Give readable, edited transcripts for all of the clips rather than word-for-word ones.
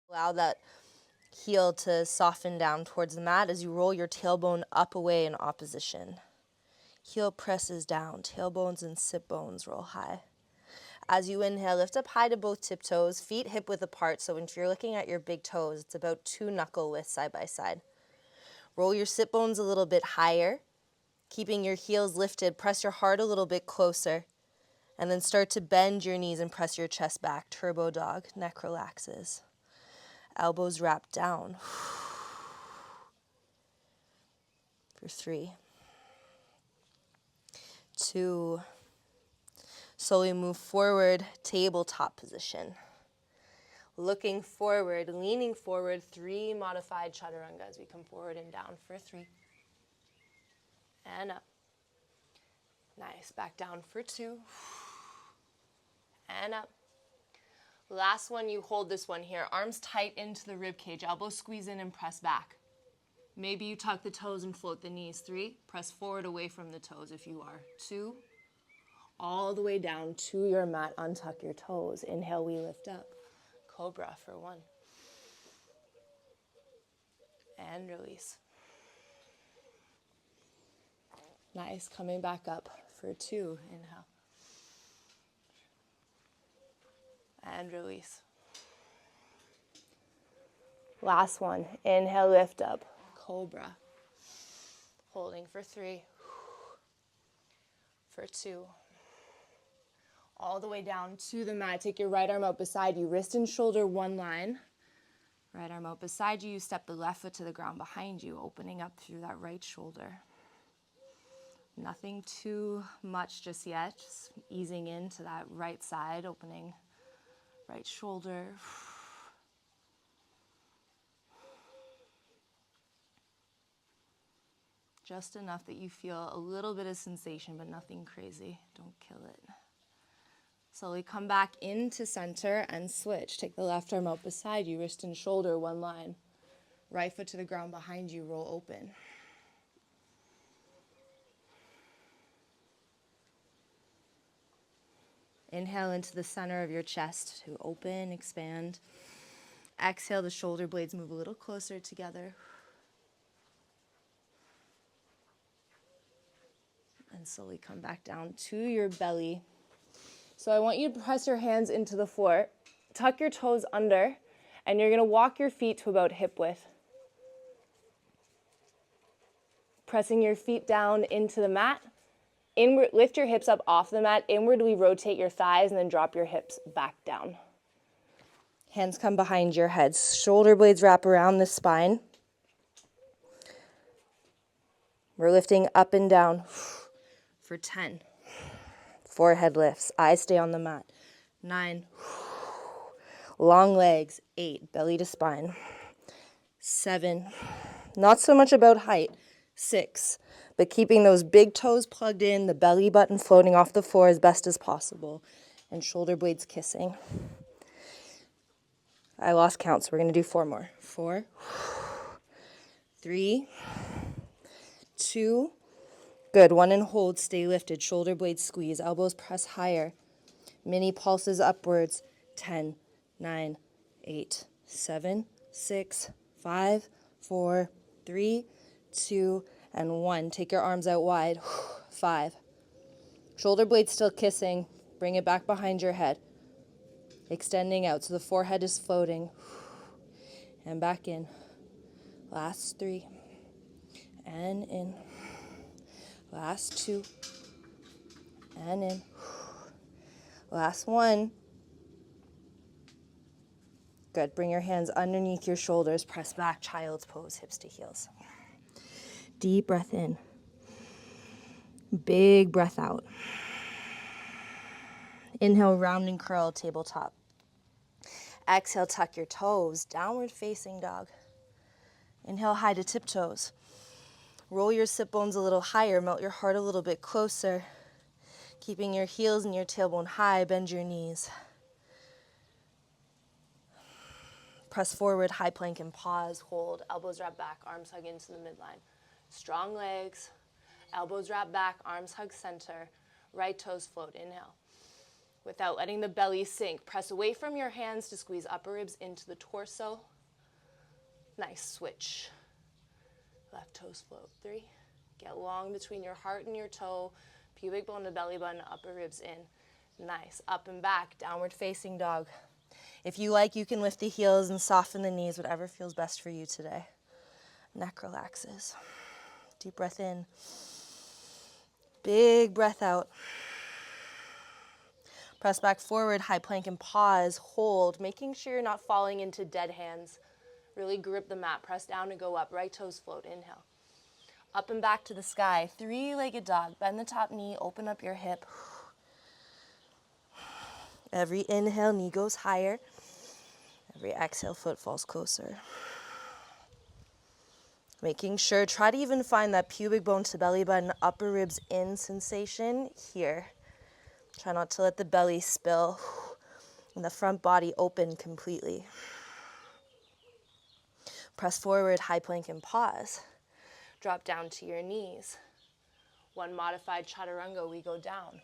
Allow that heel to soften down towards the mat as you roll your tailbone up away in opposition. Heel presses down, tailbones and sit bones roll high. As you inhale, lift up high to both tiptoes, feet hip width apart, so if you're looking at your big toes, it's about 2 knuckle width side by side. Roll your sit bones a little bit higher, keeping your heels lifted, press your heart a little bit closer, and then start to bend your knees and press your chest back, turbo dog, neck relaxes. Elbows wrap down. For 3, 2, slowly move forward, tabletop position. Looking forward, leaning forward, 3 modified chaturanga as we come forward and down for 3. And up. Nice, back down for 2. And up. Last one, you hold this one here. Arms tight into the rib cage, elbows squeeze in and press back. Maybe you tuck the toes and float the knees. 3, press forward away from the toes if you are. 2, all the way down to your mat, untuck your toes. Inhale, we lift up. Cobra for 1. And release. Nice, coming back up for 2. Inhale. And release. Last one, inhale, lift up. Cobra. Holding for 3. For 2. All the way down to the mat. Take your right arm out beside you. Wrist and shoulder, one line. Right arm out beside you. You step the left foot to the ground behind you, opening up through that right shoulder. Nothing too much just yet. Just easing into that right side, opening right shoulder. Just enough that you feel a little bit of sensation, but nothing crazy. Don't kill it. Slowly come back into center and switch. Take the left arm out beside you, wrist and shoulder, one line. Right foot to the ground behind you, roll open. Inhale into the center of your chest to open, expand. Exhale, the shoulder blades move a little closer together. And slowly come back down to your belly. So I want you to press your hands into the floor, tuck your toes under, and you're going to walk your feet to about hip width. Pressing your feet down into the mat. Inward, lift your hips up off the mat, inwardly rotate your thighs, and then drop your hips back down. Hands come behind your head. Shoulder blades wrap around the spine. We're lifting up and down for 10. Forehead lifts, eyes stay on the mat. 9, long legs. 8, belly to spine. 7, not so much about height. 6, but keeping those big toes plugged in, the belly button floating off the floor as best as possible, and shoulder blades kissing. I lost count, so we're going to do 4 more. 4, 3, 2, good. 1 and hold, stay lifted. Shoulder blades squeeze, elbows press higher. Mini pulses upwards. 10, 9, 8, 7, 6, 5, 4, 3, 2, and 1. Take your arms out wide. 5. Shoulder blades still kissing. Bring it back behind your head. Extending out so the forehead is floating. And back in. Last 3. And in. Last 2. And in. Last 1. Good. Bring your hands underneath your shoulders. Press back, child's pose, hips to heels. Deep breath in. Big breath out. Inhale, round and curl, tabletop. Exhale, tuck your toes, downward facing dog. Inhale, high to tiptoes. Roll your sit bones a little higher, melt your heart a little bit closer. Keeping your heels and your tailbone high, bend your knees. Press forward, high plank and pause, hold, elbows wrap back, arms hug into the midline. Strong legs, elbows wrap back, arms hug center, right toes float, inhale. without letting the belly sink. Press away from your hands to squeeze upper ribs into the torso. Nice, switch. Left toes float, 3. Get long between your heart and your toe, pubic bone to belly button, upper ribs in. Nice, up and back, downward facing dog. If you like, you can lift the heels and soften the knees, whatever feels best for you today. Neck relaxes. Deep breath in. Big breath out. Press back forward, high plank and pause, hold, making sure you're not falling into dead hands. Really grip the mat, press down and go up, right toes float, inhale. Up and back to the sky, 3-legged dog, bend the top knee, open up your hip. Every inhale, knee goes higher. Every exhale, foot falls closer. Making sure, try to even find that pubic bone to belly button, upper ribs in sensation here. Try not to let the belly spill and the front body open completely. Press forward, high plank and pause. Drop down to your knees. One modified chaturanga, we go down.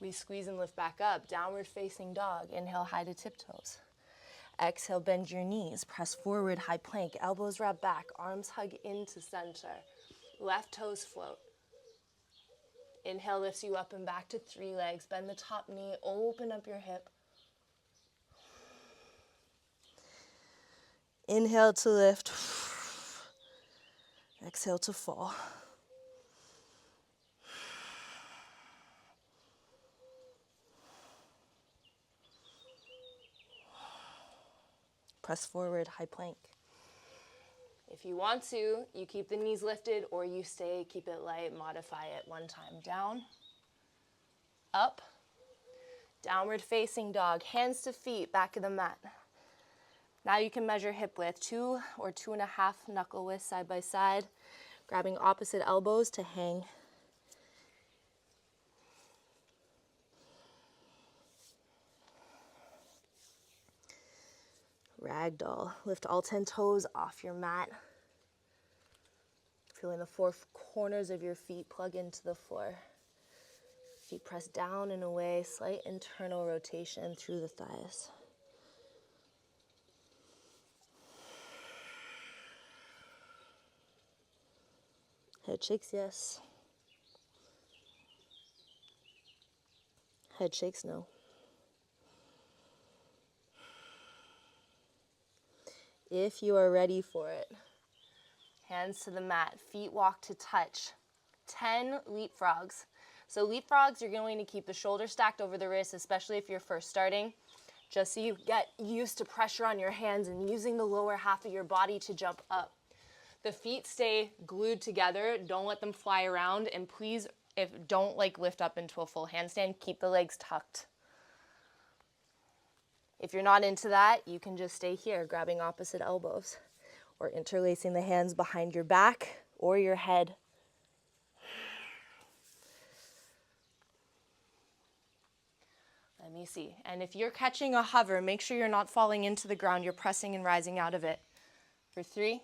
We squeeze and lift back up, downward facing dog. Inhale, high to tiptoes. Exhale, bend your knees. Press forward, high plank, elbows wrap back, arms hug into center. Left toes float. Inhale lifts you up and back to 3 legs. Bend the top knee, open up your hip. Inhale to lift. Exhale to fall. Press forward, high plank. If you want to, you keep the knees lifted or you stay, keep it light, modify it. One time, down, up, downward facing dog, hands to feet, back of the mat. Now you can measure hip width, 2 or 2.5 knuckle width side by side, grabbing opposite elbows to hang. Ragdoll, lift all 10 toes off your mat. Feeling the 4 corners of your feet plug into the floor. Feet press down and away, slight internal rotation through the thighs. Head shakes, yes. Head shakes, no. If you are ready for it, hands to the mat, feet walk to touch. 10 leapfrogs. So leapfrogs, you're going to keep the shoulders stacked over the wrists, especially if you're first starting, just so you get used to pressure on your hands and using the lower half of your body to jump up. The feet stay glued together. Don't let them fly around. And please, don't lift up into a full handstand. Keep the legs tucked. If you're not into that, you can just stay here, grabbing opposite elbows or interlacing the hands behind your back or your head. Let me see. And if you're catching a hover, make sure you're not falling into the ground. You're pressing and rising out of it. For 3.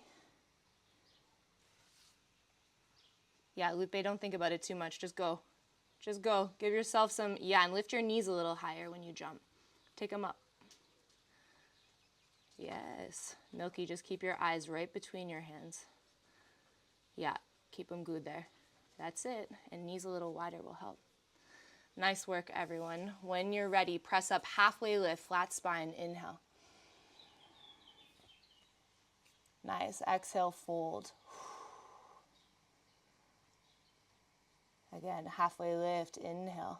Yeah, Lupe, don't think about it too much. Just go. Just go. Give yourself some, and lift your knees a little higher when you jump. Take them up. Yes. Milky, just keep your eyes right between your hands. Yeah, keep them glued there. That's it. And knees a little wider will help. Nice work, everyone. When you're ready, press up, halfway lift, flat spine, inhale. Nice. Exhale, fold. Again, halfway lift, inhale.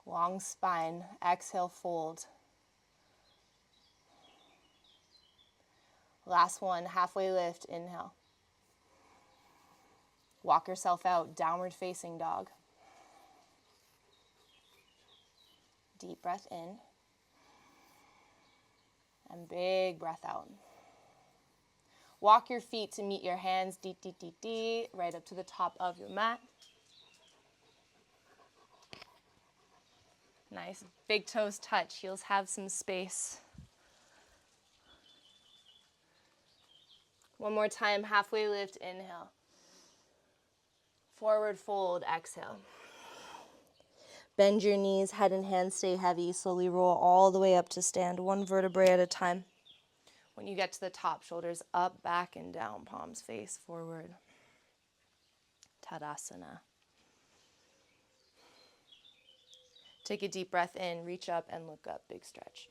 Long spine, exhale, fold. Last one, halfway lift, inhale. Walk yourself out, downward facing dog. Deep breath in. And big breath out. Walk your feet to meet your hands, right up to the top of your mat. Nice. Big toes touch, heels have some space. One more time, halfway lift, inhale. Forward fold, exhale. Bend your knees, head and hands stay heavy. Slowly roll all the way up to stand, one vertebrae at a time. When you get to the top, shoulders up, back, and down, palms face forward. Tadasana. Take a deep breath in, reach up and look up, big stretch.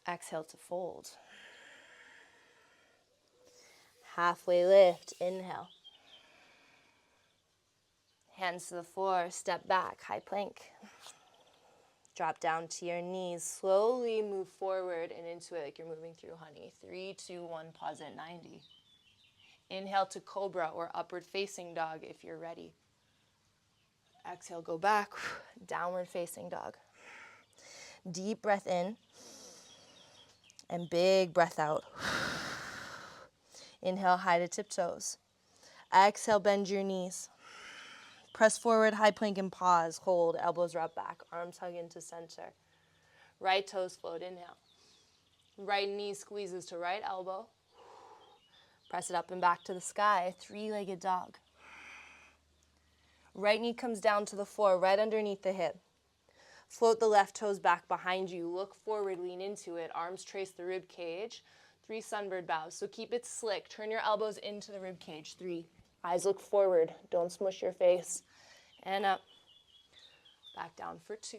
Exhale to fold. Halfway lift, inhale. Hands to the floor, step back, high plank. Drop down to your knees, slowly move forward and into it like you're moving through honey. 3, 2, 1, pause at 90. Inhale to cobra or upward facing dog if you're ready. Exhale, go back, downward facing dog. Deep breath in and big breath out. Inhale, high to tiptoes. Exhale, bend your knees. Press forward, high plank and pause. Hold, elbows wrap back, arms hug into center. Right toes float, inhale. Right knee squeezes to right elbow. Press it up and back to the sky, three-legged dog. Right knee comes down to the floor, right underneath the hip. Float the left toes back behind you. Look forward, lean into it. Arms trace the rib cage. 3 sunbird bows. So keep it slick. Turn your elbows into the rib cage. 3. Eyes look forward. Don't smush your face. And up. Back down for 2.